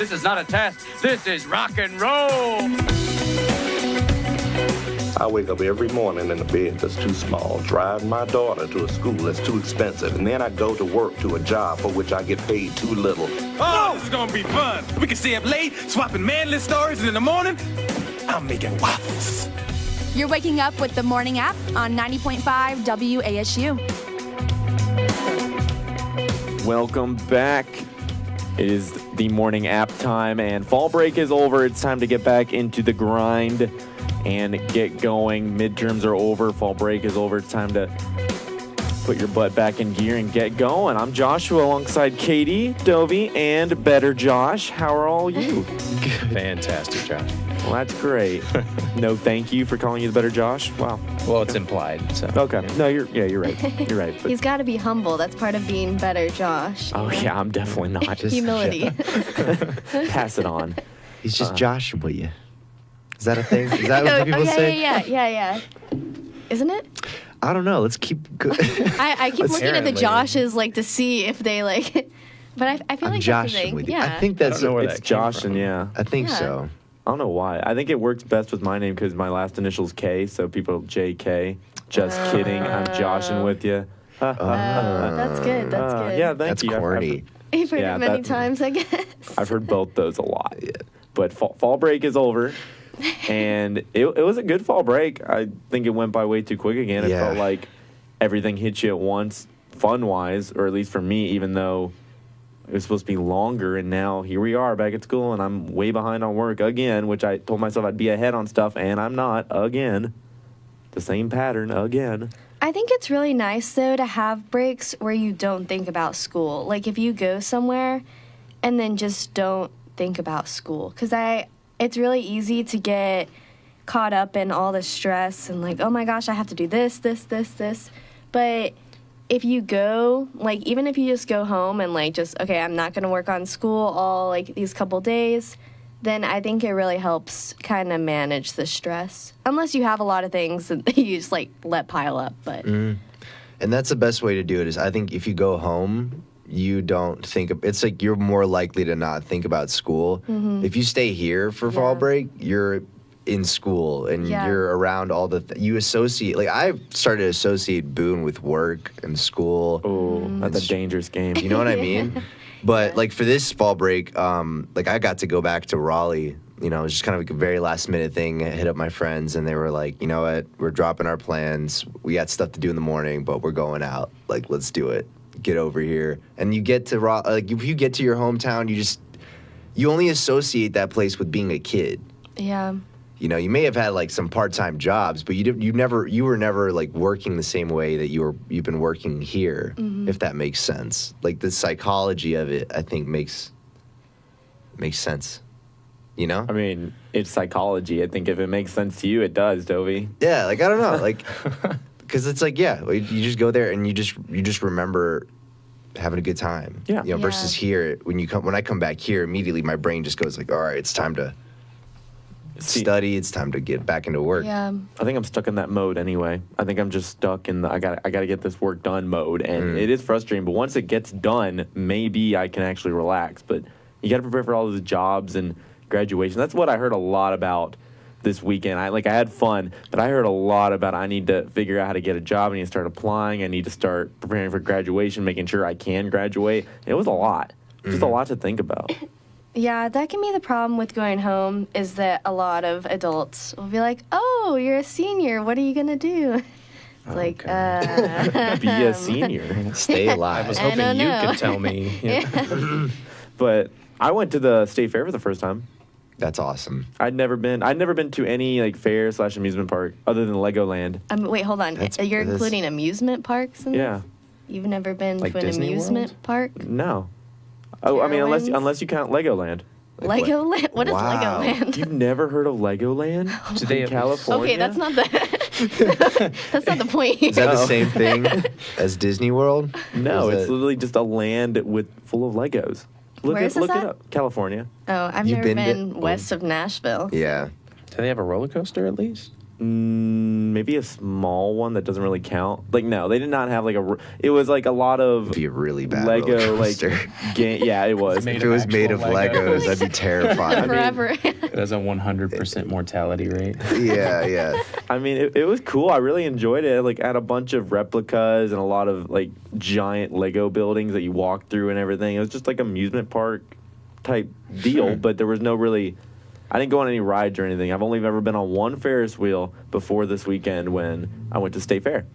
This is not a test. This is rock and roll. I wake up every morning in a bed that's too small, drive my daughter to a school that's too expensive, and then I go to work to a job for which I get paid too little. Oh, this is gonna be fun. We can stay up late, swapping manly stories, and in the morning, I'm making waffles. You're waking up with the morning app on 90.5 WASU. Welcome back. It is the morning app time, and fall break is over. It's time to get back into the grind and get going. Midterms are over. Fall break is over. It's time to put your butt back in gear and get going. I'm Joshua alongside Kati, Dovy, and Better Josh. How are all you? Fantastic, Josh. Well, that's great. No, thank you for calling you the Better Josh. Wow. Well, it's implied. So. Okay. No, you're right. You're right. But He's got to be humble. That's part of being Better Josh. oh yeah, I'm definitely not. Humility. Pass it on. He's just Joshua. You. Is that a thing? Is that what people say? Yeah. Isn't it? I don't know. Let's keep. I keep looking at the Apparently. Joshes like to see if they like. But I feel I'm like Josh that's a thing. with you. Yeah. I think that's. I don't know where It's that came Josh, from. and yeah. I think Yeah. so. I don't know why. I think it works best with my name because my last initial is K, so people JK. Just kidding. I'm Joshing with you. That's good. That's good. Yeah, thank That's you. corny. You've heard Yeah, it many that- times, I guess. I've heard both those a lot. But fall break is over, and it was a good fall break. I think it went by way too quick again. It Yeah. felt like everything hit you at once, fun-wise, or at least for me, even though it was supposed to be longer, and now here we are back at school, and I'm way behind on work again, which I told myself I'd be ahead on stuff, and I'm not again. The same pattern again. I think it's really nice, though, to have breaks where you don't think about school. Like, if you go somewhere and then just don't think about school. Because it's really easy to get caught up in all the stress and, like, oh, my gosh, I have to do this. But if you go, like, even if you just go home and, like, just, okay, I'm not going to work on school all, like, these couple days, then I think it really helps kind of manage the stress. Unless you have a lot of things that you just, like, let pile up. But And that's the best way to do it is I think if you go home, you don't think of, it's like you're more likely to not think about school. If you stay here for fall break, you're in school and you're around all the you associate, like I've started to associate Boone with work and school. Oh, that's a dangerous game. You know what I mean? But like for this fall break, like I got to go back to Raleigh. You know, it was just kind of like a very last minute thing. I hit up my friends and they were like, you know what, we're dropping our plans. We got stuff to do in the morning, but we're going out. Like, let's do it. Get over here. And you get to like if you get to your hometown, you only associate that place with being a kid. yeah. You know, you may have had like some part-time jobs, but you were never like working the same way that you've been working here, if that makes sense. Like the psychology of it, I think makes sense. You know? I mean, it's psychology. I think if it makes sense to you, it does, Dovy. Yeah, like I don't know, like because it's like you just go there and you just remember having a good time. Yeah. You know, versus here when I come back here, immediately my brain just goes like, all right, it's time to study. It's time to get back into work. Yeah. I think I'm stuck in that mode anyway. I think I'm just stuck in the I got to get this work done mode, and it is frustrating. But once it gets done, maybe I can actually relax. But you got to prepare for all those jobs and graduation. That's what I heard a lot about this weekend. I had fun, but I heard a lot about I need to figure out how to get a job. I need to start applying. I need to start preparing for graduation, making sure I can graduate. It was a lot. Just a lot to think about. Yeah, that can be the problem with going home is that a lot of adults will be like, oh, you're a senior. What are you going to do? It's like, Be a senior. Stay alive. I was I hoping don't you know. could tell me. But I went to the state fair for the first time. That's awesome. I'd never been to any like fair / amusement park other than Legoland. wait, hold on. You're that's- including amusement parks in Yeah. this? You've never been Like to an Disney amusement World? park? No. Oh, I mean, Carowinds? unless you count Legoland. Legoland? What is Wow. Legoland? You've never heard of Legoland? Do they in have- California? Okay, that's not the that's not the point. Is that the same thing as Disney World? No, Or is it's that- literally just a land full of Legos. Where is this look it at? up. California. Oh, I've You've never been to- been west of Nashville. Yeah. Do they have a roller coaster at least? Maybe a small one that doesn't really count. Like, no, they did not have like it was like a lot of It'd be a really bad Lego roller like coaster. Yeah, it was. Made If it was made of actual Legos, I'd be terrified. Forever. It has a 100% mortality rate. yeah. I mean, it was cool. I really enjoyed it. Like, I had a bunch of replicas and a lot of like giant Lego buildings that you walk through and everything. It was just like amusement park type deal, but there was no really. I didn't go on any rides or anything. I've only ever been on one Ferris wheel before this weekend when I went to State Fair.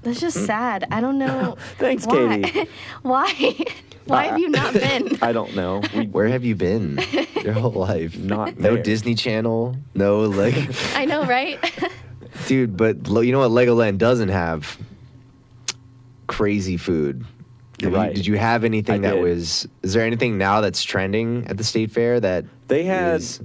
That's just sad. I don't know. Thanks, why. Katie. Why? Why have you not been? I don't know. Where have you been your whole life? Not No there. Disney Channel. No like, I know, right? dude. But you know what Legoland doesn't have? Crazy food. Right. Did you have anything I that did. was? Is there anything now that's trending at the State Fair that They had is-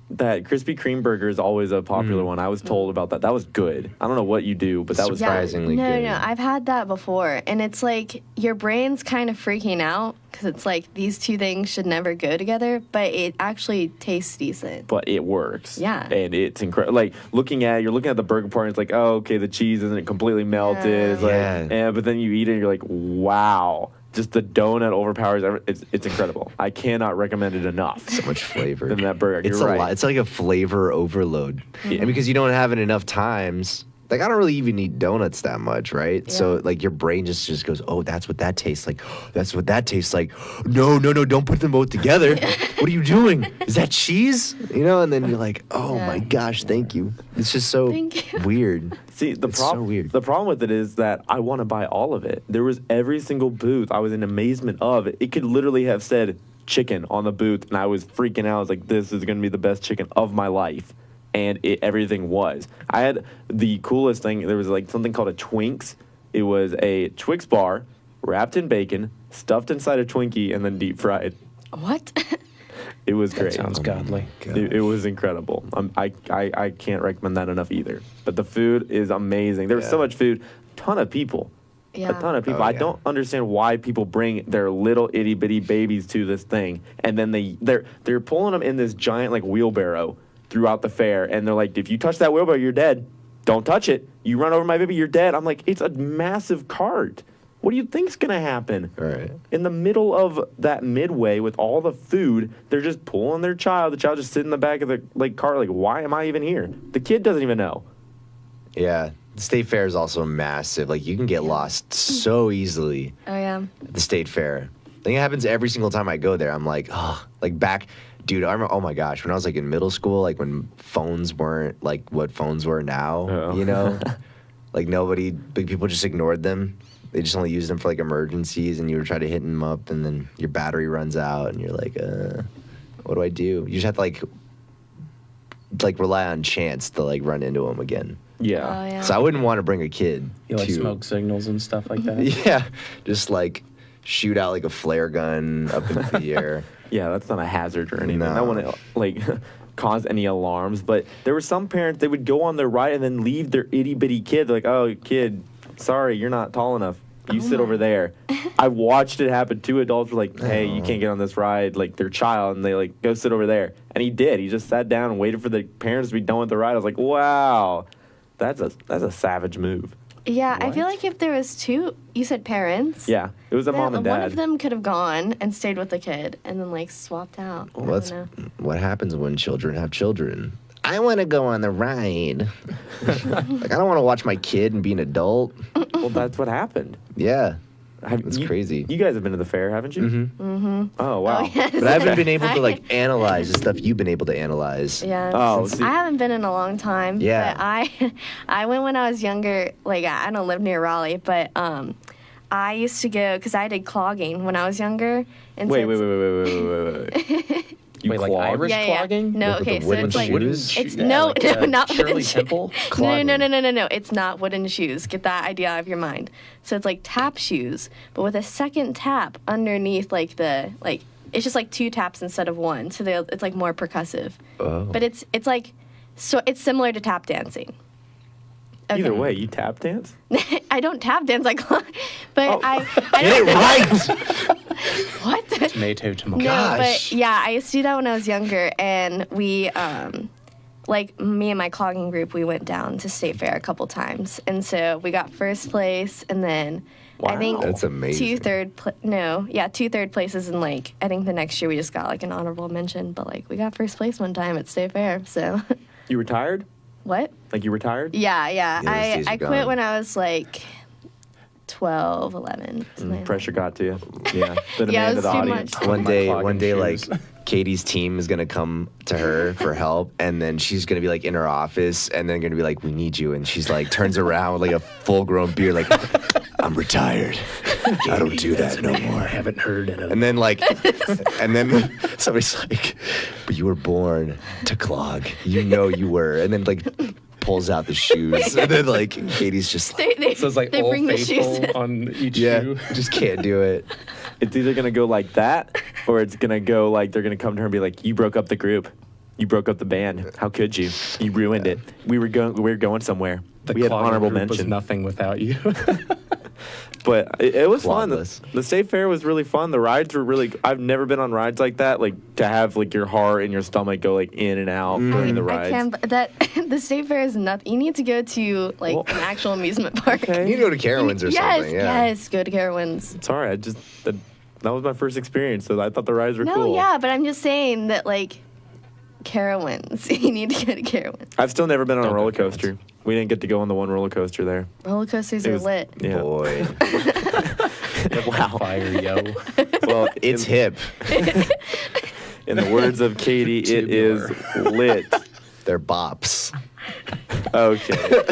that Krispy Kreme burger is always a popular one. I was told about that. That was good. I don't know what you do, but that was Surprisingly no, good. No, I've had that before, and it's like your brain's kind of freaking out because it's like these two things should never go together, but it actually tastes decent. But it works. Yeah. And it's incredible. Like, you're looking at the burger part, and it's like, oh, okay, the cheese isn't completely melted. It's like, Yeah. but then you eat it, and you're like, wow. Just the donut overpowers everything. It's incredible. I cannot recommend it enough. So much flavor Than that burger. It's You're a right. lot. It's like a flavor overload, and because you don't have it enough times. Like, I don't really even eat donuts that much, right? So, like, your brain just goes, oh, that's what that tastes like. That's what that tastes like. No, don't put them both together. What are you doing? Is that cheese? You know, and then you're like, oh, my gosh, thank you. It's just so Thank you. weird. See, It's so weird. The problem with it is that I want to buy all of it. There was every single booth I was in amazement of. It could literally have said chicken on the booth, and I was freaking out. I was like, this is going to be the best chicken of my life. And everything was. I had the coolest thing. There was like something called a Twinks. It was a Twix bar wrapped in bacon, stuffed inside a Twinkie, and then deep fried. What? It was That great. sounds godly. It was incredible. I can't recommend that enough either. But the food is amazing. There was so much food. Ton of people. Yeah. A ton of people. Oh, I yeah. don't understand why people bring their little itty bitty babies to this thing, and then they're pulling them in this giant like wheelbarrow throughout the fair, and they're like, if you touch that wheelbarrow, you're dead. Don't touch it. You run over my baby, you're dead. I'm like, it's a massive cart. What do you think's gonna happen? All right. In the middle of that midway with all the food, they're just pulling their child. The child just sitting in the back of the cart. Like, why am I even here? The kid doesn't even know. Yeah. The State Fair is also massive. Like, you can get lost so easily Oh, yeah. at the State Fair. I think it happens every single time I go there. I'm like, oh, like back, dude, I remember, oh my gosh, when I was like in middle school, like when phones weren't like what phones were now, Oh. you know? Like big people just ignored them. They just only used them for like emergencies, and you would try to hit them up, and then your battery runs out, and you're like, what do I do? You just have to like rely on chance to like run into them again. Yeah. Oh, yeah. So I wouldn't want to bring a kid. You like to, smoke signals and stuff like that? Yeah, just like shoot out like a flare gun up into the air. Yeah, that's not a hazard or anything. No. I want to like cause any alarms. But there were some parents, they would go on their ride and then leave their itty bitty kid. They're like, oh, kid, sorry, you're not tall enough. You sit over there. I watched it happen. 2 adults were like, hey, you can't get on this ride, like their child, and they like go sit over there. And he did. He just sat down and waited for the parents to be done with the ride. I was like, wow, that's a savage move. Yeah, I feel like if there was two, you said parents. Yeah, it was a then mom and one dad. of them could have gone and stayed with the kid and then like swapped out. I Well, that's don't know. what happens when children have children. I want to go on the ride. Like, I don't want to watch my kid and be an adult. Well, that's what happened. Yeah. Have, That's you- crazy. You guys have been to the fair, haven't you? Mm-hmm. Oh, wow. Oh, yes. But I haven't been able to like analyze the stuff you've been able to analyze. Yeah. Oh, since- see- I haven't been in a long time. Yeah. But I went when I was younger. Like I don't live near Raleigh, but I used to go because I did clogging when I was younger. And Wait. You Wait, like clogged? Irish Yeah, yeah. clogging? No, With okay, the so wooden it's like shoes? it's Yeah, no, like, no, not Shirley wooden shoes. Temple No, clogging. no. It's not wooden shoes. Get that idea out of your mind. So it's like tap shoes, but with a second tap underneath, like it's just like 2 taps instead of 1. So it's like more percussive. Oh. But it's like so it's similar to tap dancing. Okay. Either way, you tap dance? I don't tap dance like, but Oh. I Get don't, it right! what? Tomato, tomato. No, Gosh. but yeah, I used to do that when I was younger, and we like me and my clogging group, we went down to State Fair a couple times, and so we got first place, and then I think That's amazing. two third places, and like I think the next year we just got like an honorable mention, but like we got first place one time at State Fair. So You retired? what? Like you retired? Yeah. Yeah, those days are I quit gone. when I was like 12, 11. something like Pressure got to you. Yeah. The demand Yeah, it of was the too audience. much. One clogging day, like shoes. Katie's team is gonna come to her for help, and then she's gonna be like in her office, and then gonna be like, "We need you," and she's like turns around with like a full-grown beard, like, "I'm retired. I don't do that no more." I haven't heard it. And then like, and then somebody's like, "But you were born to clog. You know you were." And then like pulls out the shoes, and then like Katie's just like, They, So it's like they Old bring the shoes Faithful in. on each "Yeah, shoe. just can't do it." It's either going to go like that, or it's going to go like they're going to come to her and be like, you broke up the group. You broke up the band. How could you? You ruined it. We were going somewhere. The We had clogging honorable group was mention. nothing without you. But it was fun. Flawless. The State Fair was really fun. The rides were really. I've never been on rides like that. Like to have like your heart and your stomach go like in and out during the I rides. can't. That the State Fair is nothing. You need to go to like Well, an actual amusement park. okay. You need to go to Carowinds or yes, something. Yeah. yes, go to Carowinds. Sorry, that was my first experience, so I thought the rides were No, cool. yeah, but I'm just saying that like Carowinds. You need to go to Carowinds. I've still never been on a Don't go roller Carowinds. coaster. We didn't get to go on the one roller coaster there. Roller coasters It are was- lit. Yeah. Boy, Wow. Fire, yo. Well, it's hip. in the words of Katie, it is lit. They're bops. Okay.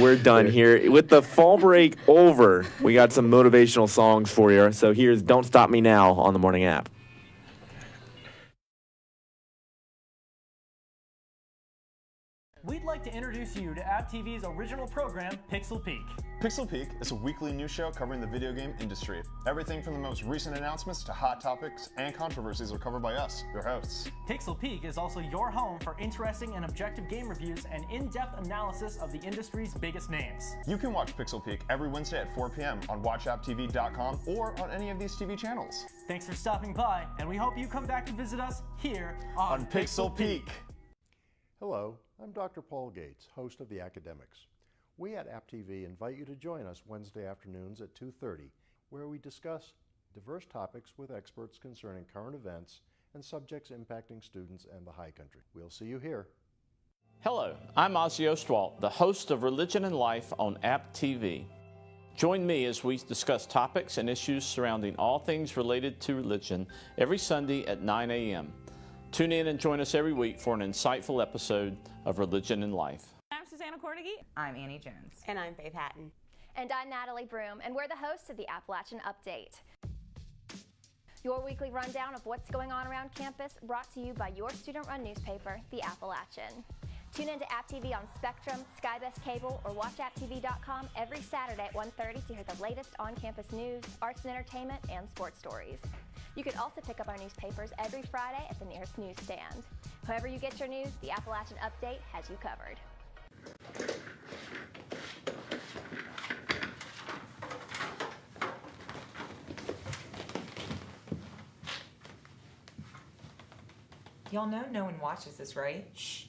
We're done here. With the fall break over, we got some motivational songs for you. So here's Don't Stop Me Now on the morning app. We'd like to introduce you to App TV's original program, Pixel Peak. Pixel Peak is a weekly news show covering the video game industry. Everything from the most recent announcements to hot topics and controversies are covered by us, your hosts. Pixel Peak is also your home for interesting and objective game reviews and in-depth analysis of the industry's biggest names. You can watch Pixel Peak every Wednesday at 4 p.m. on watchapptv.com or on any of these TV channels. Thanks for stopping by, and we hope you come back to visit us here on Pixel Peak. Hello, I'm Dr. Paul Gates, host of The Academics. We at App TV invite you to join us Wednesday afternoons at 2:30, where we discuss diverse topics with experts concerning current events and subjects impacting students and the high country. We'll see you here. Hello, I'm Ozzy Ostwald, the host of Religion and Life on App TV. Join me as we discuss topics and issues surrounding all things related to religion every Sunday at 9 a.m. Tune in and join us every week for an insightful episode of Religion and Life. I'm Susanna Cornegie. I'm Annie Jones. And I'm Faith Hatton. And I'm Natalie Broom, and we're the hosts of the Appalachian Update. Your weekly rundown of what's going on around campus, brought to you by your student-run newspaper, The Appalachian. Tune in to App TV on Spectrum, Skybest Cable, or watchapptv.com every Saturday at 1:30 to hear the latest on-campus news, arts and entertainment, and sports stories. You can also pick up our newspapers every Friday at the nearest newsstand. However you get your news, the Appalachian Update has you covered. Y'all know no one watches this, right? Shh.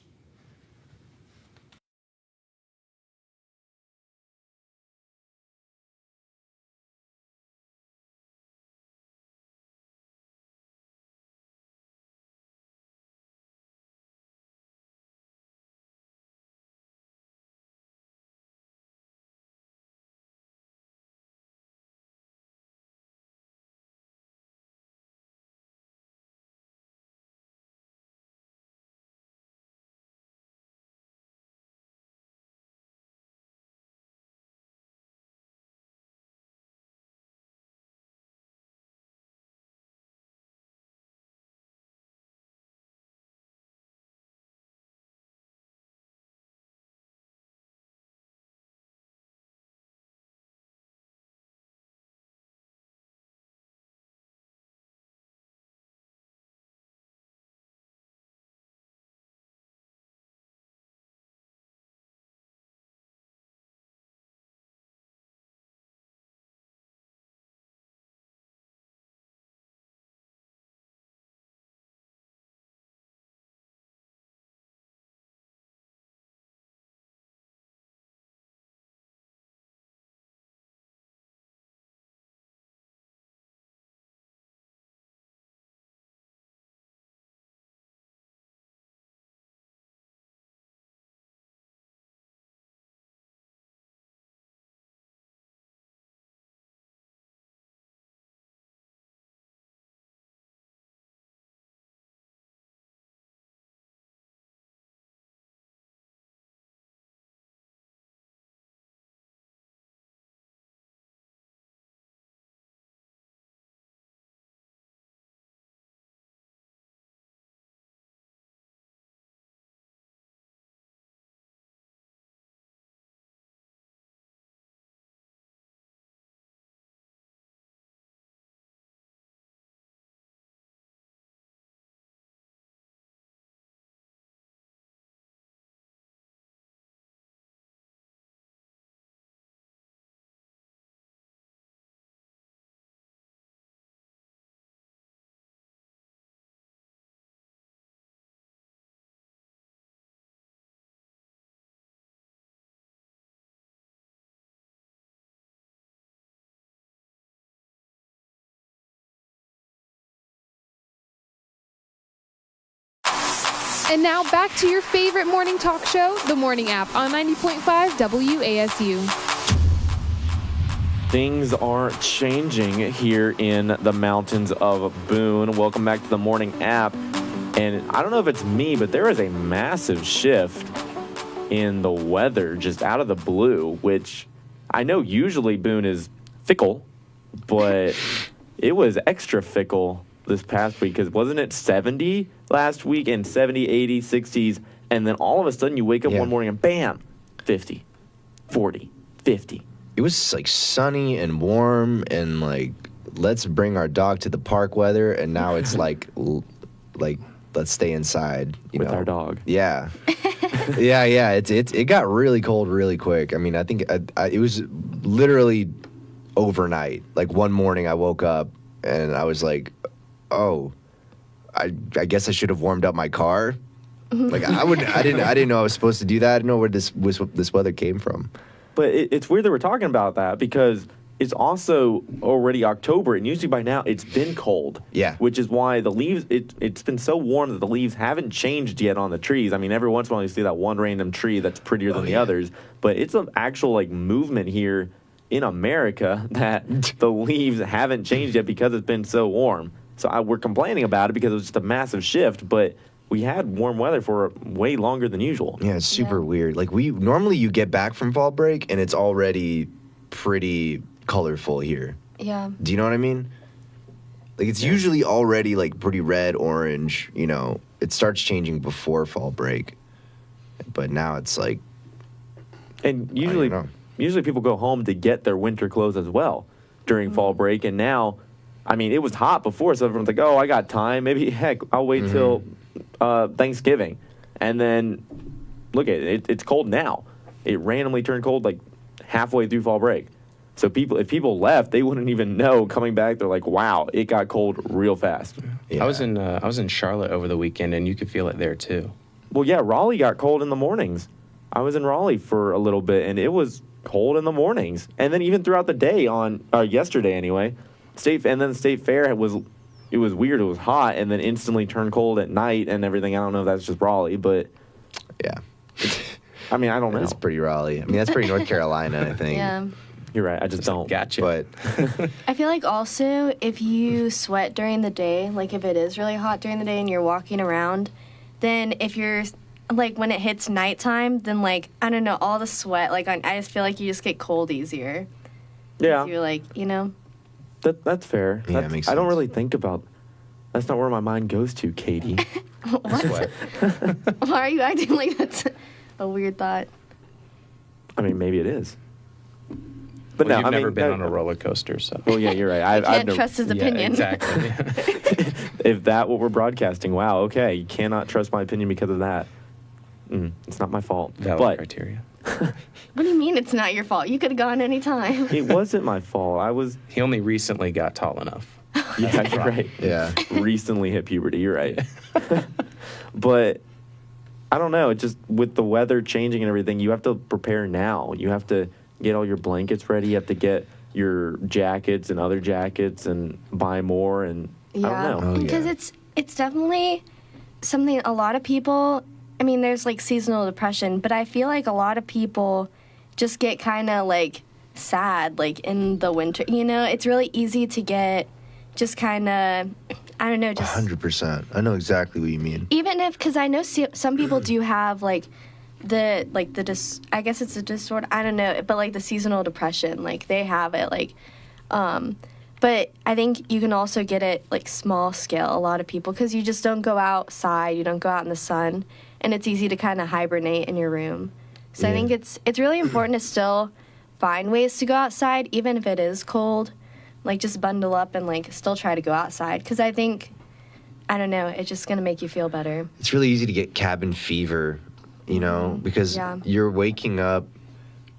And now back to your favorite morning talk show, The Morning App on 90.5 WASU. Things are changing here in the mountains of Boone. Welcome back to The Morning App. And I don't know if it's me, but there is a massive shift in the weather just out of the blue, which I know usually Boone is fickle, but it was extra fickle this past week because wasn't it 70 last week and 70, 80, 60s, and then all of a sudden you wake up one morning and bam, 50, 40, 50. It was like sunny and warm and like let's bring our dog to the park weather, and now it's like let's stay inside with our dog. Yeah. yeah. It got really cold really quick. I mean, I think it was literally overnight. Like one morning I woke up and I was like, oh, I guess I should have warmed up my car. Like I didn't know I was supposed to do that. I didn't know where this weather came from. But it's weird that we're talking about that because it's also already October, and usually by now it's been cold. Yeah. Which is why the leaves, it's been so warm that the leaves haven't changed yet on the trees. I mean, every once in a while you see that one random tree that's prettier than the others, but it's an actual like movement here in America that the leaves haven't changed yet because it's been so warm. So we're complaining about it because it was just a massive shift, but we had warm weather for way longer than usual. Yeah, it's super weird. Like normally you get back from fall break and it's already pretty colorful here. Yeah. Do you know what I mean? Like it's usually already like pretty red, orange, you know. It starts changing before fall break. But now it's like, and usually people go home to get their winter clothes as well during fall break, and now I mean, it was hot before, so everyone's like, oh, I got time. Maybe, heck, I'll wait till Thanksgiving. And then, look at it. It's cold now. It randomly turned cold like halfway through fall break. So if people left, they wouldn't even know coming back. They're like, wow, it got cold real fast. Yeah. I was in Charlotte over the weekend, and you could feel it there, too. Well, yeah, Raleigh got cold in the mornings. I was in Raleigh for a little bit, and it was cold in the mornings. And then even throughout the day yesterday anyway, and then State Fair was weird. It was hot and then instantly turned cold at night and everything. I don't know if that's just Raleigh, but yeah. I mean, I don't know. It's pretty Raleigh. I mean, that's pretty North Carolina, I think. Yeah. You're right. I just don't. Gotcha. But I feel like also if you sweat during the day, like if it is really hot during the day and you're walking around, then if you're like when it hits nighttime, then like I don't know, all the sweat I just feel like you just get cold easier. Yeah. You're like, you know. That's fair. Yeah, it makes sense. I don't really think about. That's not where my mind goes to, Katie. What? Why are you acting like that's a weird thought? I mean, maybe it is. But well, you've never been on a roller coaster, so. Well, yeah, you're right. I can't trust his opinion. Yeah, exactly. If that what we're broadcasting, wow, okay, you cannot trust my opinion because of that. It's not my fault. Valid criteria. What do you mean it's not your fault? You could have gone any time. It wasn't my fault. He only recently got tall enough. Yeah, you're right. Yeah. Recently hit puberty. You're right. But I don't know. It just with the weather changing and everything, you have to prepare now. You have to get all your blankets ready. You have to get your jackets and other jackets and buy more. And I don't know. Because it's definitely something a lot of people. I mean, there's like seasonal depression, but I feel like a lot of people just get kind of like sad like in the winter. You know, it's really easy to get just kind of, I don't know, just 100%. I know exactly what you mean. Even if, because I know some people do have like I guess it's a disorder. I don't know, but like the seasonal depression, like they have it like, but I think you can also get it like small scale. A lot of people, because you just don't go outside, you don't go out in the sun. And it's easy to kind of hibernate in your room. So I think it's really important to still find ways to go outside, even if it is cold. Like, just bundle up and, like, still try to go outside. Because I think, I don't know, it's just going to make you feel better. It's really easy to get cabin fever, you know, because you're waking up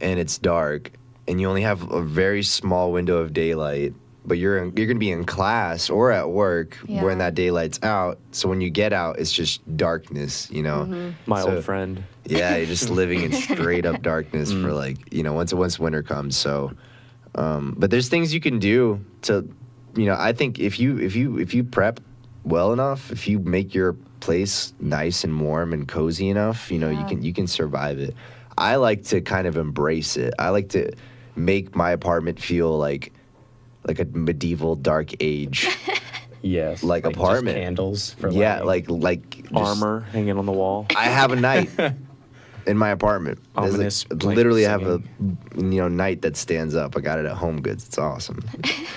and it's dark and you only have a very small window of daylight. But you're going to be in class or at work when that daylight's out. So when you get out, it's just darkness, you know. My old friend. Yeah, you're just living in straight up darkness for like, you know, once winter comes. So, but there's things you can do to, you know, I think if you prep well enough, if you make your place nice and warm and cozy enough, you know, you can survive it. I like to kind of embrace it. I like to make my apartment feel like a medieval dark age. Yes. Like apartment. Just candles for like armor hanging on the wall. I have a night in my apartment. Ominous Literally I have a night that stands up. I got it at Home Goods. It's awesome.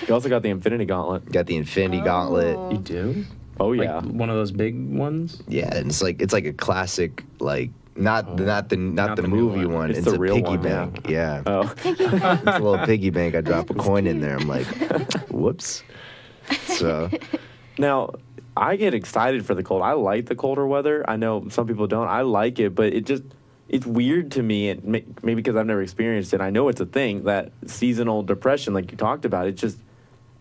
You also got the Infinity Gauntlet. Got the Infinity Gauntlet. You do? Oh yeah. Like one of those big ones? Yeah, and it's like a classic, like not the new movie one. It's It's the a real piggy one, yeah. bank. Yeah. Oh. It's a little piggy bank. I drop a coin in there. I'm like, whoops. So Now, I get excited for the cold. I like the colder weather. I know some people don't. I like it, but it's weird to me, and maybe because I've never experienced it. I know it's a thing, that seasonal depression, like you talked about.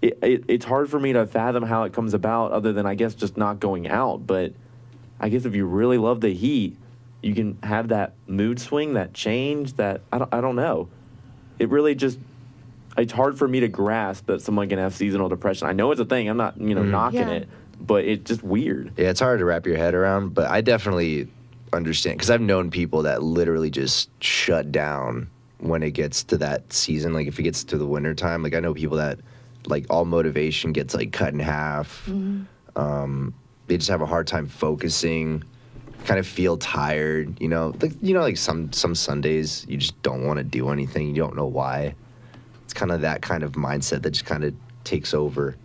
It's hard for me to fathom how it comes about, other than I guess just not going out. But I guess if you really love the heat, you can have that mood swing, that change. That I don't know. It really just. It's hard for me to grasp that someone can have seasonal depression. I know it's a thing. I'm not, knocking it, but it's just weird. yeah, it's hard to wrap your head around. But I definitely understand, because I've known people that literally just shut down when it gets to that season. Like if it gets to the winter time, like I know people that like all motivation gets like cut in half. They just have a hard time focusing. Kind of feel tired. Like some Sundays you just don't want to do anything. You don't know why. It's kind of that kind of mindset that just kind of takes over.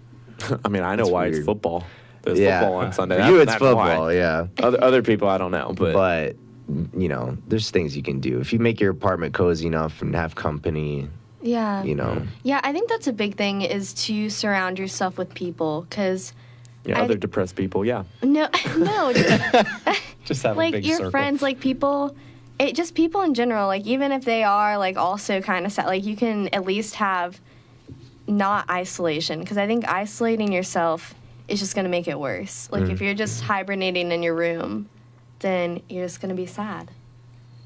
I mean, I know why weird. It's football. There's football on Sunday. For you, it's That's football, why. yeah. Other people, I don't know. But there's things you can do. If you make your apartment cozy enough and have company, Yeah. Mm. Yeah, I think that's a big thing, is to surround yourself with people, because other depressed people, yeah. no, Just have like a big your circle. friends, like people in general, like even if they are like also kind of sad, like you can at least have not isolation, because I think isolating yourself is just going to make it worse. Like if you're just hibernating in your room, then you're just going to be sad.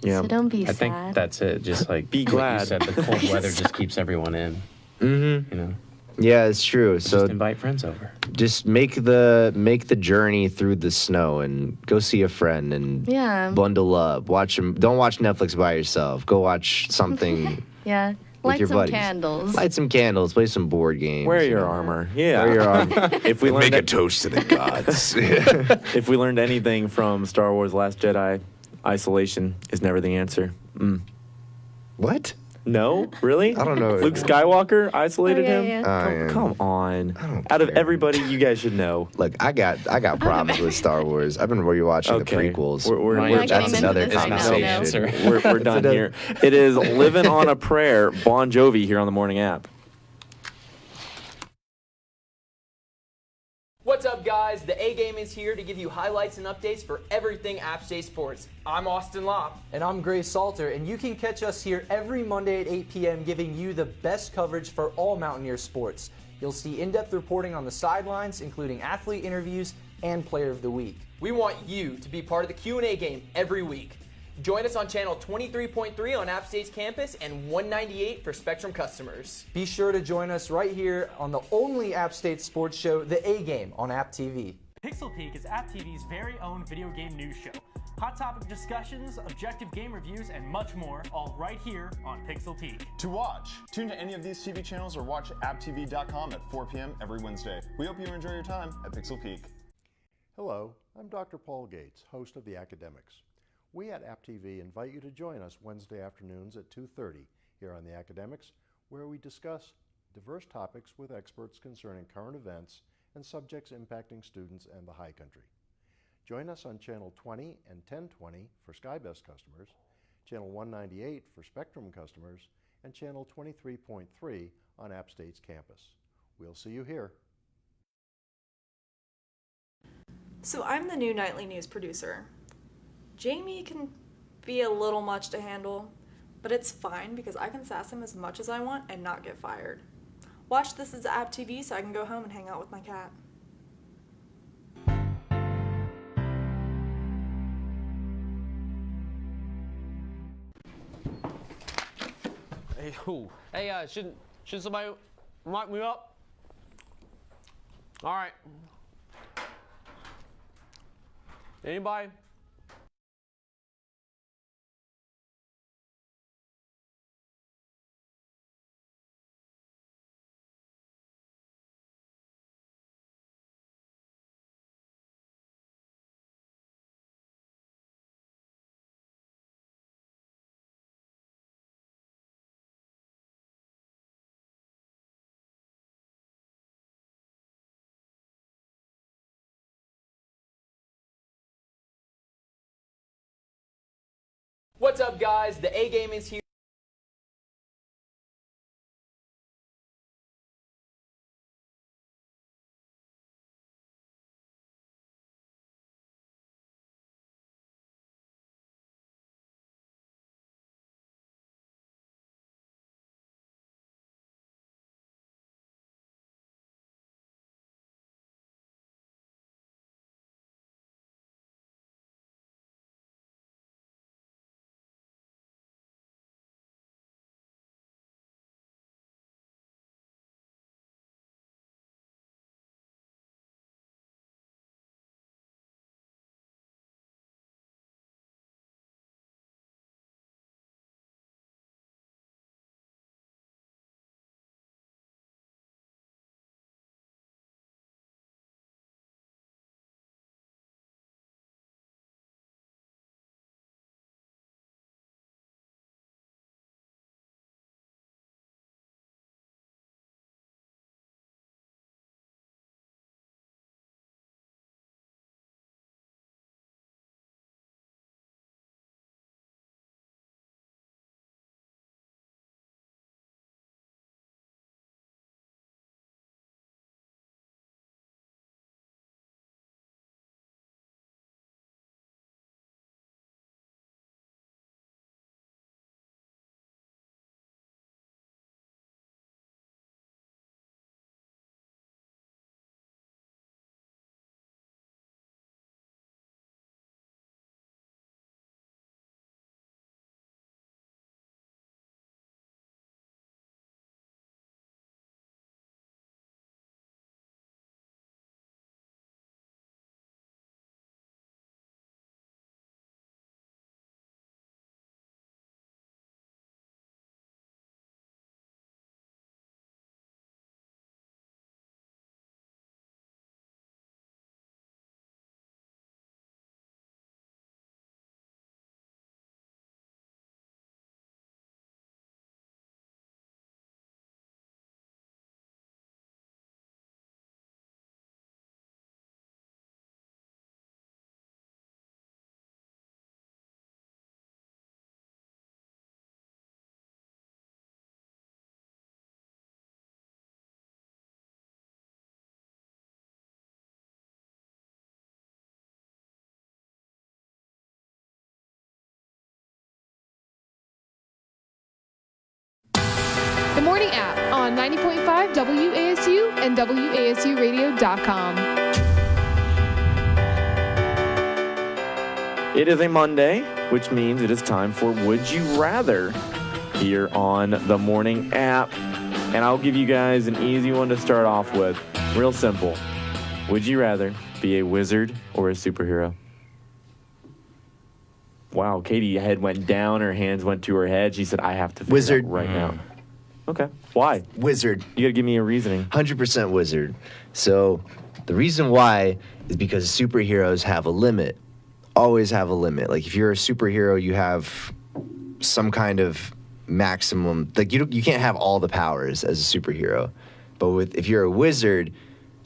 Yeah. So don't be I sad. think that's it. Just like Be what glad. you said, the cold weather just keeps everyone in. Mm-hmm. Yeah, it's true. So just invite friends over. Just make the journey through the snow and go see a friend and bundle up. Watch them. Don't watch Netflix by yourself. Go watch something. Yeah. With Light your some buddies. candles. Light some candles. Play some board games. Wear your armor. Yeah. Wear your armor. If we Make learned a toast to the gods. If we learned anything from Star Wars: Last Jedi, isolation is never the answer. What? No, really? I don't know. Luke Skywalker isolated him. yeah. Come on. Out of everybody, you guys should know. Look, I got problems with Star Wars. I've been rewatching the prequels. That's another conversation. We're done here. It is Living on a Prayer, Bon Jovi here on the Morning App. What's up, guys? The A-Game is here to give you highlights and updates for everything App State Sports. I'm Austin Lopp. And I'm Gray Salter, and you can catch us here every Monday at 8 p.m. giving you the best coverage for all Mountaineer sports. You'll see in-depth reporting on the sidelines, including athlete interviews and Player of the Week. We want you to be part of the Q&A game every week. Join us on channel 23.3 on App State's campus and 198 for Spectrum customers. Be sure to join us right here on the only App State sports show, The A-Game, on App TV. Pixel Peek is App TV's very own video game news show. Hot topic discussions, objective game reviews, and much more, all right here on Pixel Peek. To watch, tune to any of these TV channels or watch apptv.com at 4 p.m. every Wednesday. We hope you enjoy your time at Pixel Peek. Hello, I'm Dr. Paul Gates, host of The Academics. We at App TV invite you to join us Wednesday afternoons at 2:30 here on The Academics, where we discuss diverse topics with experts concerning current events and subjects impacting students and the high country. Join us on Channel 20 and 1020 for SkyBest customers, Channel 198 for Spectrum customers, and Channel 23.3 on App State's campus. We'll see you here. So I'm the new nightly news producer. Jamie can be a little much to handle, but it's fine because I can sass him as much as I want and not get fired. Watch This Is App TV so I can go home and hang out with my cat. Hey, who? Hey, shouldn't somebody mic me up? All right. Anybody? What's up, guys? The A game is here. The Morning App on 90.5 WASU and WASUradio.com. It is a Monday, which means it is time for Would You Rather here on the Morning App. And I'll give you guys an easy one to start off with. Real simple. Would you rather be a wizard or a superhero? Wow, Katie head went down, her hands went to her head. She said, I have to figure Wizard. it out right now. Okay. Why? Wizard. You gotta give me a reasoning. 100% wizard. So the reason why is because superheroes have a limit. Always have a limit. Like if you're a superhero, you have some kind of maximum. Like you can't have all the powers as a superhero. But if you're a wizard,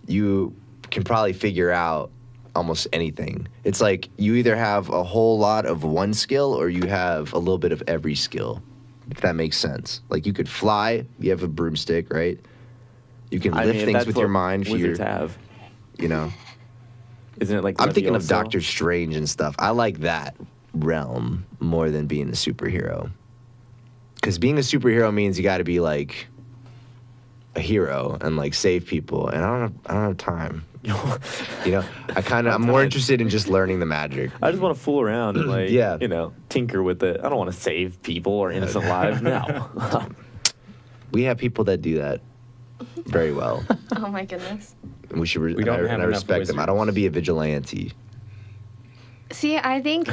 you can probably figure out almost anything. It's like you either have a whole lot of one skill or you have a little bit of every skill. If that makes sense. Like you could fly, you have a broomstick, right? You can lift things with your mind. Wizards have. You know. Isn't it like I'm thinking of Levioso? Doctor Strange and stuff. I like that realm more than being a superhero. Because being a superhero means you got to be like a hero and like save people, and I don't have time. You know, I'm more interested in just learning the magic. I just want to fool around and like, you know, tinker with it. I don't want to save people or innocent lives. No. We have people that do that very well. Oh my goodness. We should. We don't have I enough respect them. I don't want to be a vigilante. See, I think,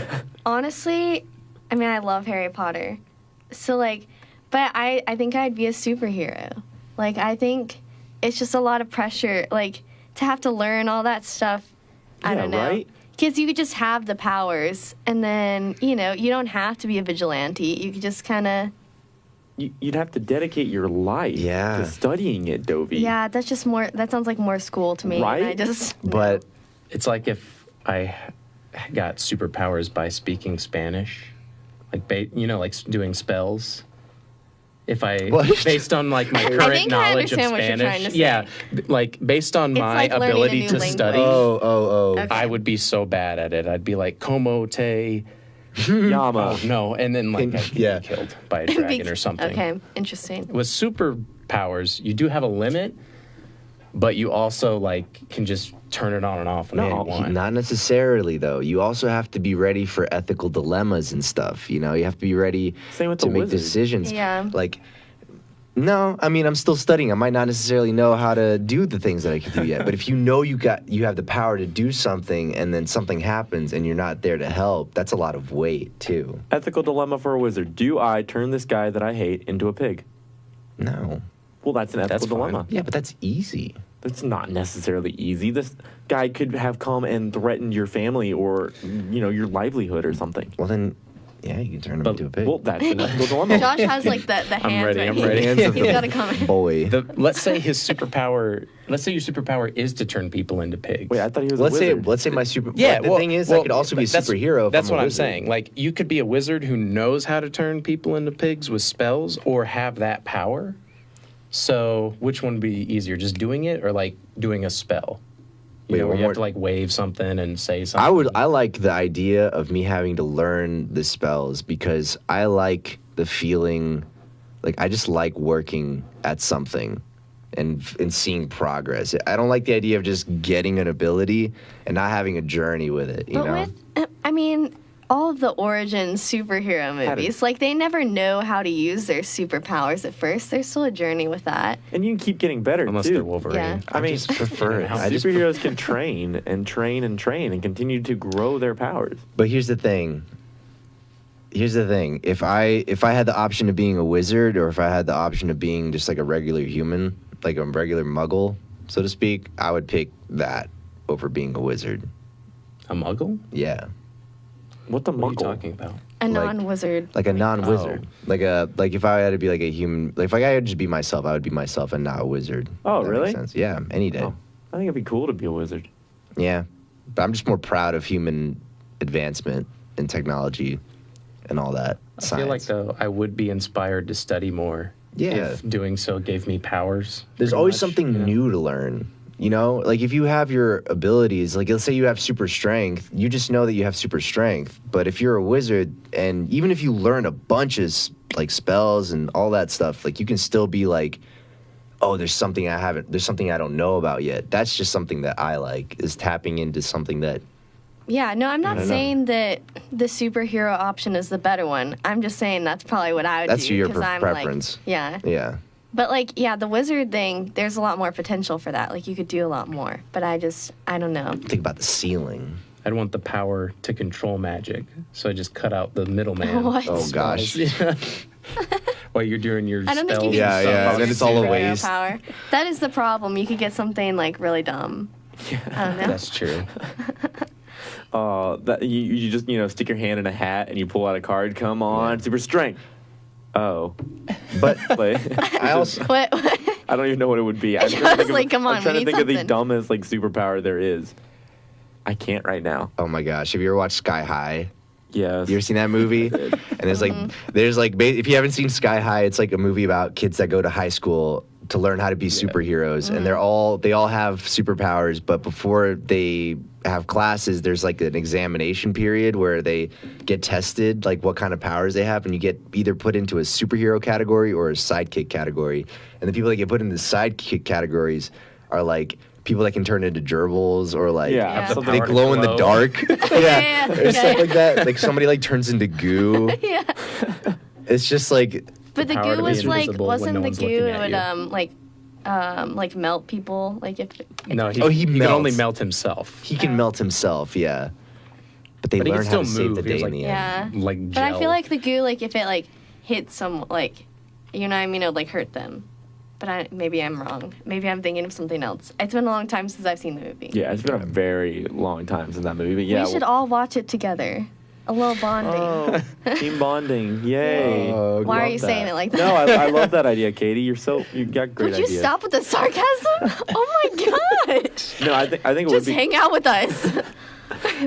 honestly, I mean, I love Harry Potter. So, like, but I think I'd be a superhero. Like, I think it's just a lot of pressure, like, to have to learn all that stuff. I don't know. Right? Because you could just have the powers, and then, you know, you don't have to be a vigilante. You could just kind of... You'd have to dedicate your life to studying it, Dovy. Yeah, that's just more... That sounds like more school to me. Right? And I just... But it's like if I got superpowers by speaking Spanish, like like doing spells. If I based on like my current knowledge of Spanish, like based on my ability to study, I would be so bad at it. I'd be like como te llama. Oh, no, and then like I'd get killed by a dragon or something. Okay, interesting. With superpowers, you do have a limit, but you also like can just turn it on and off when you want. Not necessarily though. You also have to be ready for ethical dilemmas and stuff. You know, you have to be ready to make decisions. Yeah. Like, no, I mean, I'm still studying. I might not necessarily know how to do the things that I can do yet. But if you know you have the power to do something, and then something happens, and you're not there to help, that's a lot of weight too. Ethical dilemma for a wizard: do I turn this guy that I hate into a pig? No. Well, that's an ethical dilemma. Yeah, but that's easy. That's not necessarily easy. This guy could have come and threatened your family or, your livelihood or something. Well, then, yeah, you can turn him into a pig. Well, that's an ethical dilemma. Josh has like the hands. I'm ready. He's got a comment. Boy. Let's say your superpower is to turn people into pigs. Wait, I thought he was a wizard. Let's say my super. Yeah, the thing is, I could also be a superhero. That's what I'm saying. Like, you could be a wizard who knows how to turn people into pigs with spells, or have that power. So, which one would be easier, just doing it or like doing a spell? Where you have to like wave something and say something. I like the idea of me having to learn the spells because I like the feeling, like I just like working at something and seeing progress. I don't like the idea of just getting an ability and not having a journey with it. All of the origin superhero movies, like they never know how to use their superpowers at first. There's still a journey with that. And you can keep getting better, unless too. they're Wolverine. Yeah. I mean, just prefer it. Superheroes can train and train and train and continue to grow their powers. But here's the thing. If I had the option of being a wizard, or if I had the option of being just like a regular human, like a regular muggle, so to speak, I would pick that over being a wizard. A muggle? Yeah. What the muggle? What are you talking about? A non-wizard. Like a non-wizard. Like if I had to be like a human, like if I had to just be myself, I would be myself and not a wizard. Oh, That really? makes sense. Yeah, any day. Oh, I think it'd be cool to be a wizard. Yeah, but I'm just more proud of human advancement in technology and all that. I feel like though I would be inspired to study more. Yeah. If doing so gave me powers. There's always something new to learn. You know, like if you have your abilities, like let's say you have super strength, you just know that you have super strength. But if you're a wizard, and even if you learn a bunch of like spells and all that stuff, like you can still be like, oh, there's something I don't know about yet. That's just something that I like, is tapping into something that. Yeah, no, I'm not saying that the superhero option is the better one. I'm just saying that's probably what I would do. That's your 'cause I'm preference. Like, yeah. Yeah. But, like, yeah, the wizard thing, there's a lot more potential for that. Like, you could do a lot more. But I don't know. Think about the ceiling. I'd want the power to control magic. So I just cut out the middleman. What? Oh, gosh. While you're doing your I don't think spells. you can Yeah, then it's all a superhero waste. power. That is the problem. You could get something, like, really dumb. I don't know. That's true. That you just stick your hand in a hat and you pull out a card. Come on, super strength. Oh, but I also I don't even know what it would be. I'm trying to think of the dumbest like superpower there is. I can't right now. Oh my gosh, have you ever watched Sky High? Yes. You ever seen that movie? And there's like if you haven't seen Sky High, it's like a movie about kids that go to high school to learn how to be superheroes, and they all have superpowers, but before they have classes, there's like an examination period where they get tested, like what kind of powers they have, and you get either put into a superhero category or a sidekick category. And the people that get put into the sidekick categories are like people that can turn into gerbils, or like they glow in the dark. Or stuff like that. Like somebody like turns into goo. Yeah. It's just like. But the goo was like, wasn't the goo, it would like melt people? Like if No, he can only melt himself. He can melt himself, yeah. But they But he learn can how to still save move. the He day was in like- the Yeah. end. Like But I gel. feel like the goo, like if it like hits some, like, you know what I mean, it would like hurt them. But maybe I'm wrong. Maybe I'm thinking of something else. It's been a long time since I've seen the movie. Yeah, it's been a very long time since that movie. But yeah, we should all watch it together. A little bonding. team bonding. Yay. Why are Love you saying it like that? No, I love that idea, Katie. You got great Would you ideas. stop with the sarcasm? Oh my gosh. No, I think it would Just be. hang out with us.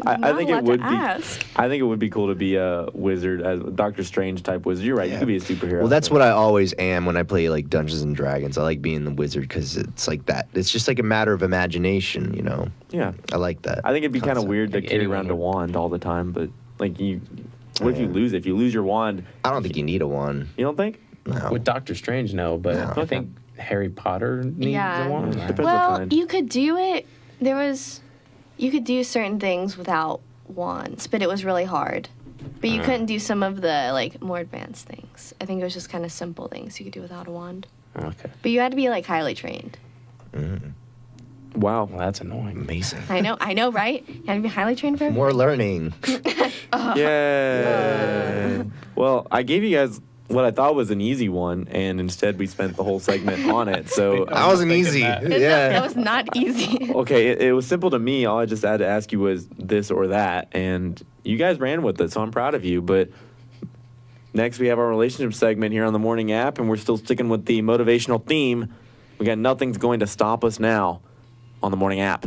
I think it allowed to would be. ask. I think it would be cool to be a wizard, as Doctor Strange type wizard. You're right. You could be a superhero. Well, that's what I always am when I play like Dungeons and Dragons. I like being the wizard because it's like that. It's just like a matter of imagination, you know. Yeah, I like that. I think it'd be kind of concept. weird to Like carry anyone around a would. wand all the time, but like you. What if you lose it? If you lose your wand? I don't think you need a wand. You don't think? No. With Doctor Strange, no, but I think Harry Potter needs Yeah. a wand. Depends Well, what kind. you could do it. You could do certain things without wands, but it was really hard. But you couldn't do some of the like more advanced things. I think it was just kind of simple things you could do without a wand. Okay. But you had to be like highly trained. Wow. Well, that's annoying. Amazing. I know, right? You had to be highly trained for More learning. Yeah. Well, I gave you guys what I thought was an easy one, and instead we spent the whole segment on it. So That wasn't easy. That was not easy. okay, it was simple to me. All I just had to ask you was this or that, and you guys ran with it, so I'm proud of you. But next we have our relationship segment here on the Morning App, and we're still sticking with the motivational theme. We got Nothing's Going to Stop Us Now on the Morning App.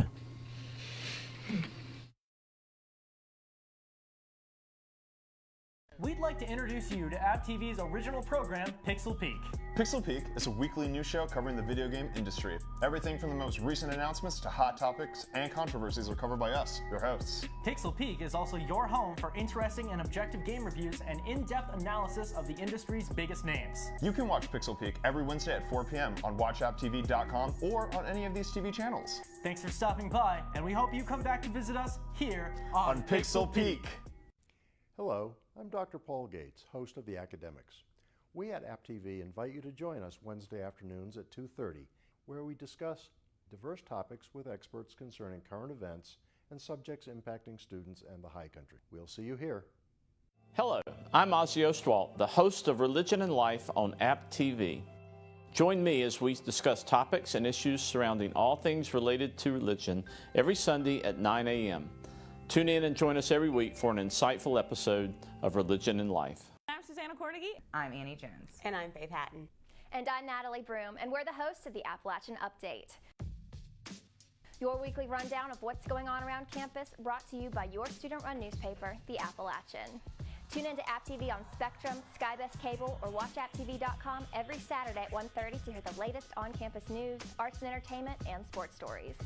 We'd like to introduce you to App TV's original program, Pixel Peek. Pixel Peek is a weekly news show covering the video game industry. Everything from the most recent announcements to hot topics and controversies are covered by us, your hosts. Pixel Peek is also your home for interesting and objective game reviews and in-depth analysis of the industry's biggest names. You can watch Pixel Peek every Wednesday at 4 p.m. on watchapptv.com or on any of these TV channels. Thanks for stopping by, and we hope you come back to visit us here on Pixel Peek. Hello, I'm Dr. Paul Gates, host of The Academics. We at App TV invite you to join us Wednesday afternoons at 2:30, where we discuss diverse topics with experts concerning current events and subjects impacting students and the high country. We'll see you here. Hello, I'm Ozzy Ostwalt, the host of Religion and Life on App TV. Join me as we discuss topics and issues surrounding all things related to religion every Sunday at 9 a.m. Tune in and join us every week for an insightful episode of Religion and Life. I'm Susanna Cordigy. I'm Annie Jones. And I'm Faith Hatton. And I'm Natalie Broom, and we're the hosts of the Appalachian Update. Your weekly rundown of what's going on around campus, brought to you by your student-run newspaper, The Appalachian. Tune into App TV on Spectrum, Skybest Cable, or watchapptv.com every Saturday at 1:30 to hear the latest on-campus news, arts and entertainment, and sports stories.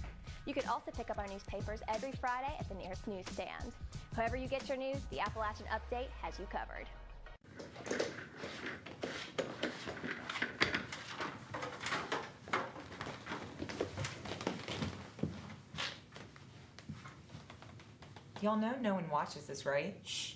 You can also pick up our newspapers every Friday at the nearest newsstand. However you get your news, the Appalachian Update has you covered. Y'all know no one watches this, right? Shh.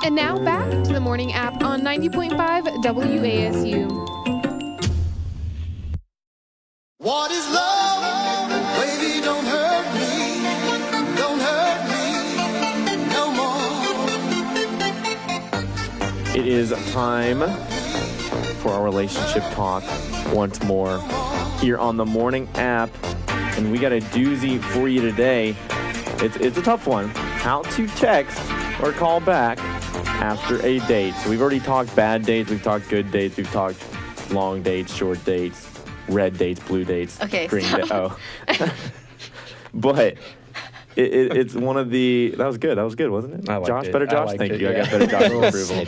And now back to the morning app on 90.5 WASU. What is love? Baby, don't hurt me. Don't hurt me no more. It is time for our relationship talk once more here on the morning app. And we got a doozy for you today. It's a tough one. How to text or call back after a date. So we've already talked bad dates, we've talked good dates, we've talked long dates, short dates, red dates, blue dates, green dates. Oh. But it's one of the... That was good, wasn't it? I liked Josh, it. better Josh? Thank you. Yeah. I got better Josh approval.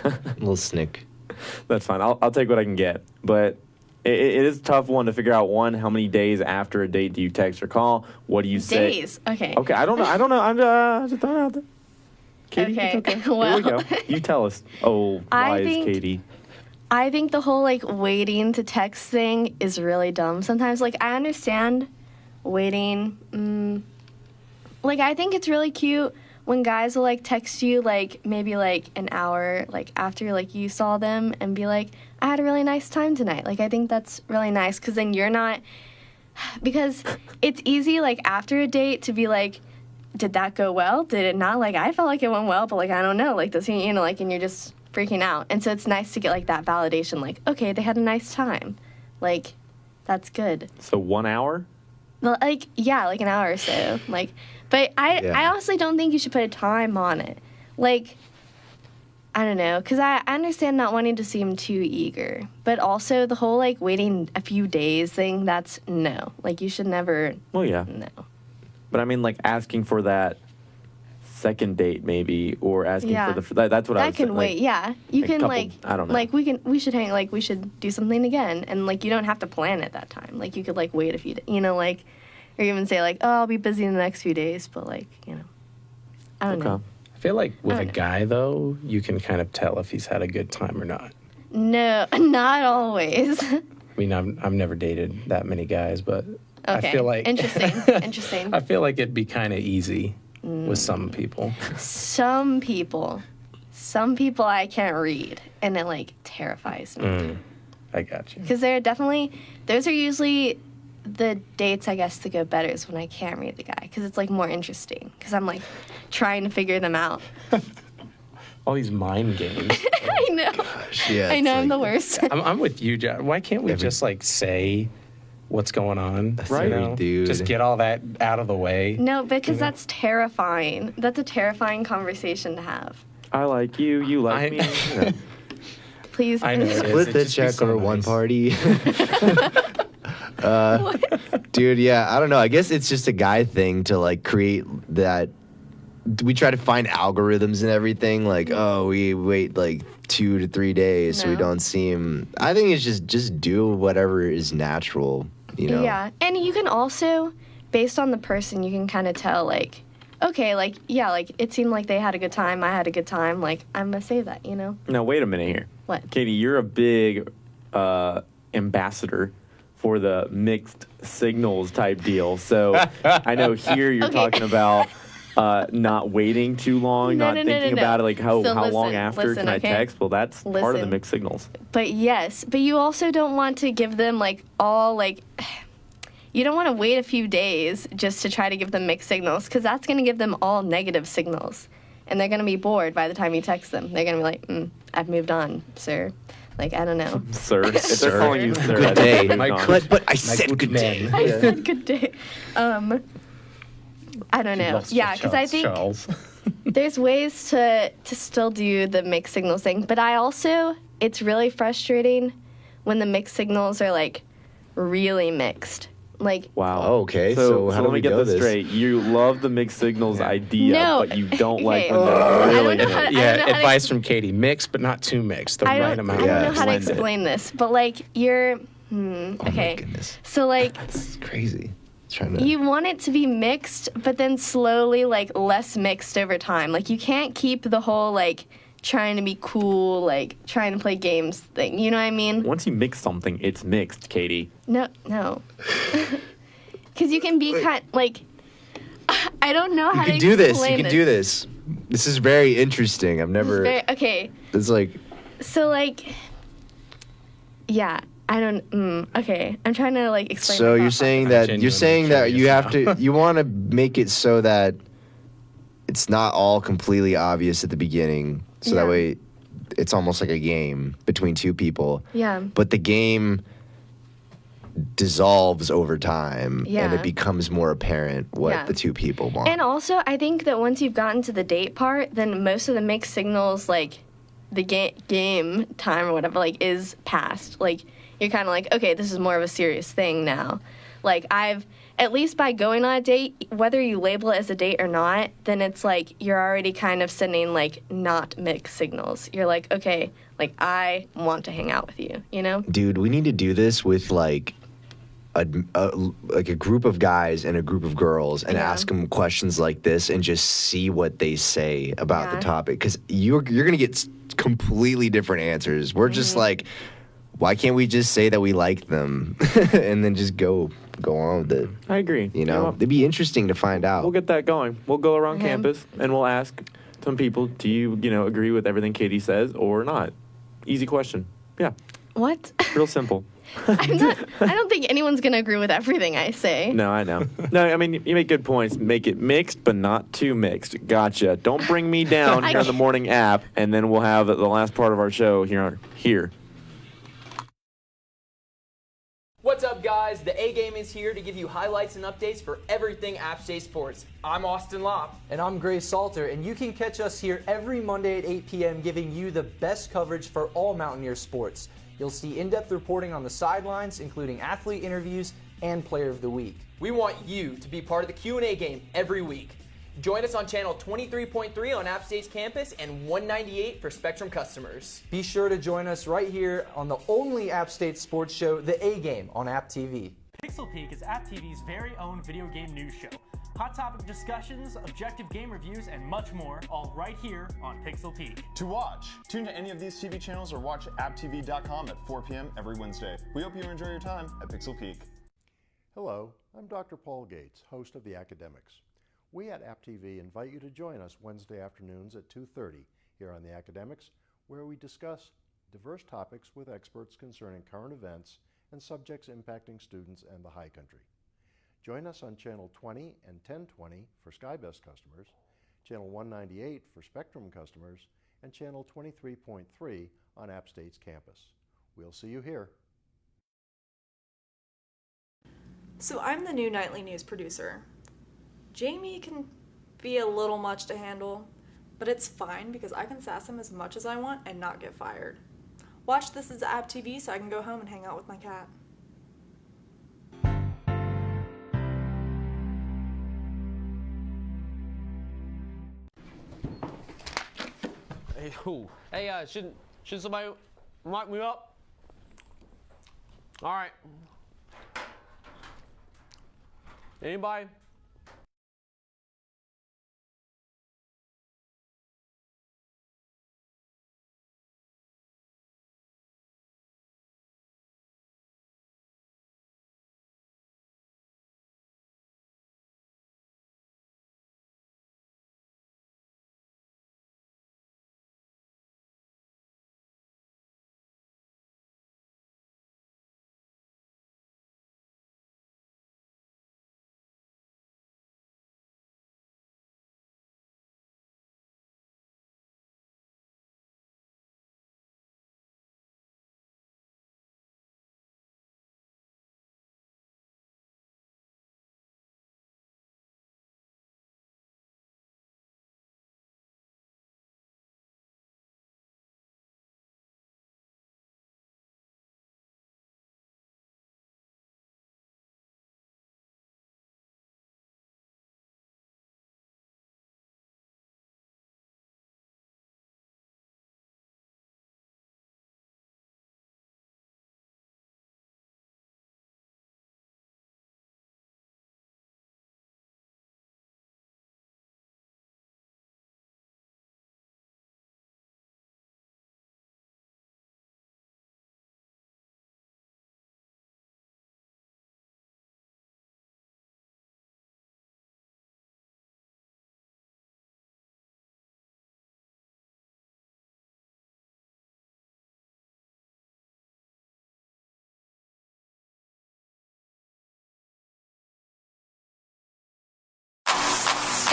A little snick. That's fine. I'll take what I can get. But it is a tough one to figure out. One, how many days after a date do you text or call? What do you say? Days. Okay. Okay, I don't know. I'm just throwing it out there. Katie, okay. It's okay. Well, here we go. You tell us. Oh, wise Katie. I think the whole waiting to text thing is really dumb. Sometimes I understand waiting. I think it's really cute when guys will text you maybe an hour after you saw them and be like, I had a really nice time tonight. I think that's really nice because then you're not, because it's easy after a date to be like, did that go well? Did it not? I felt like it went well, but I don't know. Does he, and you're just freaking out. And so it's nice to get that validation. Okay, they had a nice time. That's good. So 1 hour? Well, yeah, an hour or so. But I honestly don't think you should put a time on it. I don't know, because I understand not wanting to seem too eager. But also the whole, waiting a few days thing, that's no. You should never... Well, yeah. No. But I mean, asking for that second date, maybe, or asking for the... That's what I was saying. That can wait, yeah. You can, I don't know. we should hang, we should do something again. And, you don't have to plan it that time. You could, wait a few days, or even say, oh, I'll be busy in the next few days. But, I don't know. I feel with a guy, though, you can kind of tell if he's had a good time or not. No, not always. I mean, I've never dated that many guys, but okay. I feel Interesting. I feel it'd be kind of easy with some people. Some people I can't read, and it terrifies me. I got you. Because those are usually the dates, I guess, to go better is when I can't read the guy, because it's more interesting. Because I'm trying to figure them out. All these mind games. I know. Gosh, yeah, I know I'm the worst. I'm with you, Josh. Why can't we just say what's going on? Right, dude. Just get all that out of the way. No, because that's terrifying. That's a terrifying conversation to have. I like you. You like me. Please. I know. Split the check over one party. Dude, yeah, I don't know. I guess it's just a guy thing to create that. We try to find algorithms and everything. We wait 2 to 3 days so we don't seem. I think it's just do whatever is natural. Yeah, and you can also, based on the person, you can kind of tell okay, it seemed like they had a good time. I had a good time. I'm gonna say that, Now wait a minute here. What? Katie, you're a big ambassador for the mixed signals type deal. So I know here you're talking about not waiting too long, not thinking about it, how long after can I text? Well, that's part of the mixed signals. But yes, but you also don't want to give them all you don't want to wait a few days just to try to give them mixed signals, because that's going to give them all negative signals. And they're going to be bored by the time you text them. They're going to be like, I've moved on, sir. I don't know. Sir. If they're calling you sir. Good day. But I said good day. I said good day. I don't know. Yeah, because I think there's ways to still do the mixed signals thing. But it's really frustrating when the mixed signals are really mixed. Wow. Oh, okay. So how do let we me get know this straight. You love the mixed signals idea, but you don't like when they're really mixed. Advice from Katie: mixed, but not too mixed. The right amount. I don't know how to explain this, but you're okay. Oh my goodness. So that's crazy. You want it to be mixed, but then slowly less mixed over time. You can't keep the whole trying to be cool, trying to play games thing. You know what I mean? Once you mix something, it's mixed, Katie. No. Because you can be I don't know how to explain this. You can do this. This is very interesting. I've never. Okay. It's like. So like. Yeah. I don't. Okay. I'm trying to like explain. So you're saying that you have to. You want to make it so that it's not all completely obvious at the beginning, so that way it's almost like a game between two people. Yeah. But the game dissolves over time, and it becomes more apparent what the two people want. And also, I think that once you've gotten to the date part, then most of the mixed signals, like the game time or whatever, like is past. Like you're kind of like, okay, this is more of a serious thing now. Like at least by going on a date, whether you label it as a date or not, then it's like you're already kind of sending like not mixed signals. You're like, okay, like I want to hang out with you, you know? Dude, we need to do this with like a group of guys and a group of girls and ask them questions like this and just see what they say about the topic, because you're gonna get completely different answers. We're just like, why can't we just say that we like them and then just go on with it? I agree. You know, it'd be interesting to find out. We'll get that going. We'll go around campus and we'll ask some people, do you agree with everything Katie says or not? Easy question. Yeah. What? Real simple. I don't think anyone's going to agree with everything I say. No, I know. No, I mean, you make good points. Make it mixed, but not too mixed. Gotcha. Don't bring me down here on the morning app, and then we'll have the last part of our show here. What's up, guys? The A-Game is here to give you highlights and updates for everything App State sports. I'm Austin Lopp. And I'm Gray Salter, and you can catch us here every Monday at 8 p.m. giving you the best coverage for all Mountaineer sports. You'll see in-depth reporting on the sidelines, including athlete interviews and player of the week. We want you to be part of the Q&A game every week. Join us on channel 23.3 on App State's campus and 198 for Spectrum customers. Be sure to join us right here on the only App State sports show, The A-Game, on App TV. Pixel Peak is App TV's very own video game news show. Hot topic discussions, objective game reviews, and much more, all right here on Pixel Peak. To watch, tune to any of these TV channels or watch apptv.com at 4 p.m. every Wednesday. We hope you enjoy your time at Pixel Peak. Hello, I'm Dr. Paul Gates, host of The Academics. We at App TV invite you to join us Wednesday afternoons at 2:30 here on The Academics, where we discuss diverse topics with experts concerning current events and subjects impacting students and the high country. Join us on Channel 20 and 1020 for SkyBest customers, Channel 198 for Spectrum customers, and Channel 23.3 on App State's campus. We'll see you here. So I'm the new nightly news producer. Jamie can be a little much to handle, but it's fine because I can sass him as much as I want and not get fired. Watch This Is App TV so I can go home and hang out with my cat. Hey, should somebody mic me up? All right. Anybody?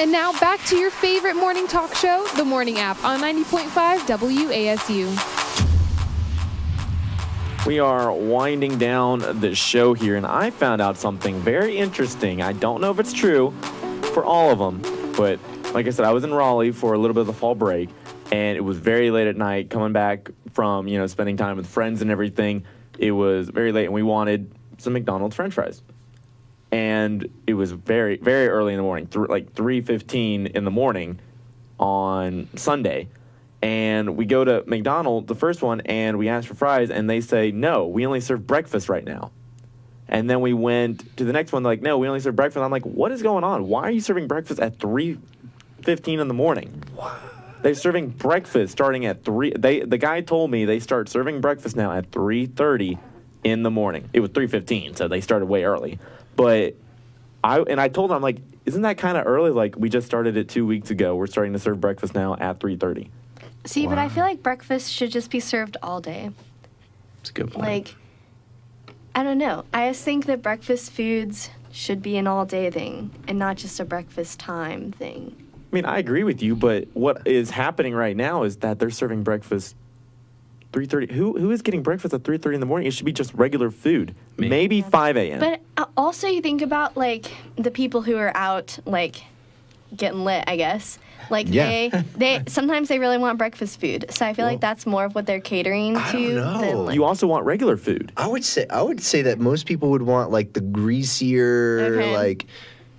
And now back to your favorite morning talk show, The Morning App on 90.5 WASU. We are winding down the show here, and I found out something very interesting. I don't know if it's true for all of them, but like I said, I was in Raleigh for a little bit of the fall break, and it was very late at night coming back from, spending time with friends and everything. It was very late, and we wanted some McDonald's French fries. And it was very, very early in the morning, like 3:15 in the morning on Sunday. And we go to McDonald's, the first one, and we ask for fries, and they say, no, we only serve breakfast right now. And then we went to the next one, they're like, no, we only serve breakfast. I'm like, what is going on? Why are you serving breakfast at 3:15 in the morning? They're serving breakfast starting at 3. The guy told me they start serving breakfast now at 3:30 in the morning. It was 3:15, so they started way early. But I told him, I'm like, isn't that kind of early? Like, we just started it 2 weeks ago. We're starting to serve breakfast now at 3:30. See, but I feel like breakfast should just be served all day. That's a good point. Like, I don't know. I just think that breakfast foods should be an all-day thing and not just a breakfast time thing. I mean, I agree with you, but what is happening right now is that they're serving breakfast 3:30. Who is getting breakfast at 3:30 in the morning? It should be just regular food. Maybe 5 a.m. But also you think about, like, the people who are out, like, getting lit, I guess. Like, they sometimes they really want breakfast food. So I feel like that's more of what they're catering to. Than, like, you also want regular food. I would say that most people would want, like, the greasier, like...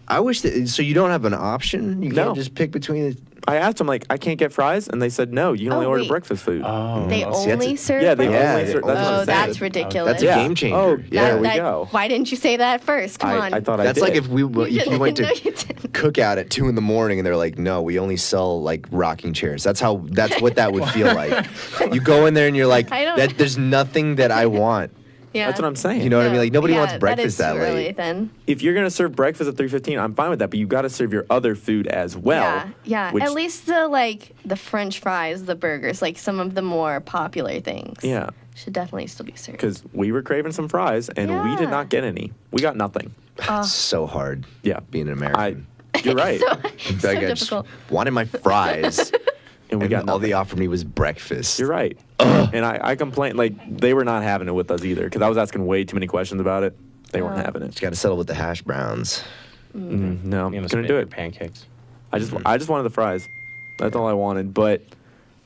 I wish that... So you don't have an option? You can't just pick between... I asked them, like, I can't get fries? And they said, no, you can only order breakfast food. They only serve Yeah, they breakfast? only serve... That's ridiculous. That's a game changer. Oh, there we go. Why didn't you say that first? Come on. I thought That's I did. like if you went to No, you cookout at 2 a.m. and they're like, no, we only sell like rocking chairs. That's what that would feel like. You go in there and you're like, there's nothing that I want. Yeah. That's what I'm saying. You know what I mean? Like, nobody wants breakfast that late. Early, then. If you're going to serve breakfast at 3:15, I'm fine with that, but you got to serve your other food as well. Yeah. At least the French fries, the burgers, like some of the more popular things. Yeah. Should definitely still be served. Because we were craving some fries, and we did not get any. We got nothing. It's so hard. Yeah. Being an American. You're right. so I just wanted my fries. And we got all they offered me was breakfast. You're right. And I complained, like, they were not having it with us either, because I was asking way too many questions about it. They weren't having it. You got to settle with the hash browns. No, I'm gonna do it. Pancakes. I just wanted the fries. That's all I wanted. But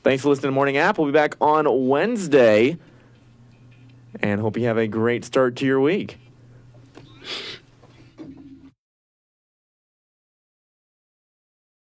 thanks for listening to Morning App. We'll be back on Wednesday, and hope you have a great start to your week.